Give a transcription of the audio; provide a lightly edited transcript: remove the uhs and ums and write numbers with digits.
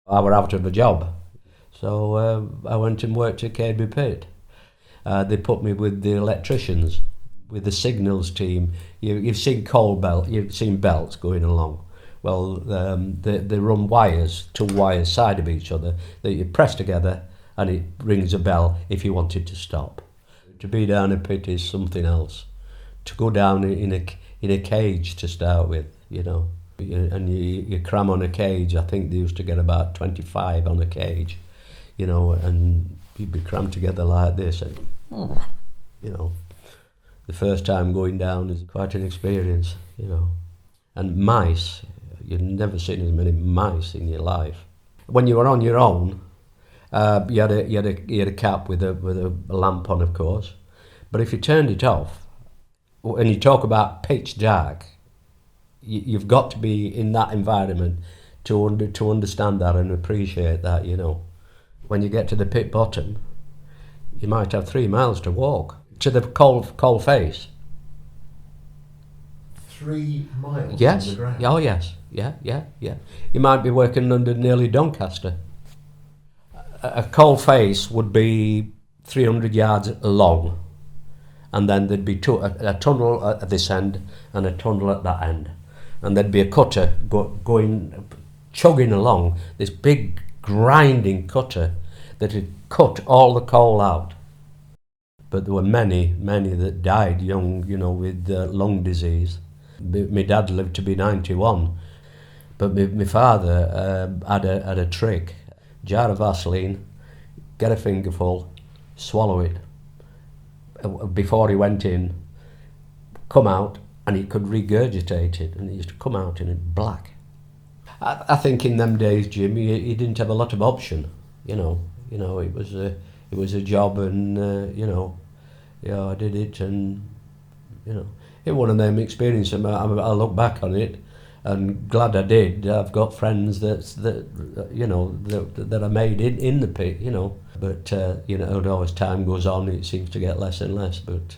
I were out of a job, so I went and worked at KB Pit. They put me with the electricians, with the signals team. You've seen you've seen belts going along. Well, they run wires, two wires side of each other that you press together, and it rings a bell if you wanted to stop. To be down a pit is something else. To go down in a cage to start with, and you cram on a cage. I think they used to get about 25 on a cage, and you'd be crammed together like this, and the first time going down is quite an experience, And mice, you've never seen as many mice in your life. When you were on your own, you had a cap with a lamp on, of course, but if you turned it off, and you talk about pitch dark, you've got to be in that environment to understand that and appreciate that, When you get to the pit bottom, you might have 3 miles to walk to the coal face. 3 miles Yes. on the ground? Oh, yes. Yeah. You might be working under nearly Doncaster. A coal face would be 300 yards long, and then there'd be a tunnel at this end and a tunnel at that end. And there'd be a cutter chugging along, this big grinding cutter that had cut all the coal out. But there were many that died young, with lung disease. My dad lived to be 91, but my father had a trick. Jar of Vaseline, get a fingerful, swallow it. Before he went in, come out, and he could regurgitate it, and it used to come out in it black. I think in them days, Jim, he didn't have a lot of option. It was a job, and I did it, and it was one of them experiences. I look back on it, and glad I did. I've got friends that I made in the pit, But as time goes on, it seems to get less and less. But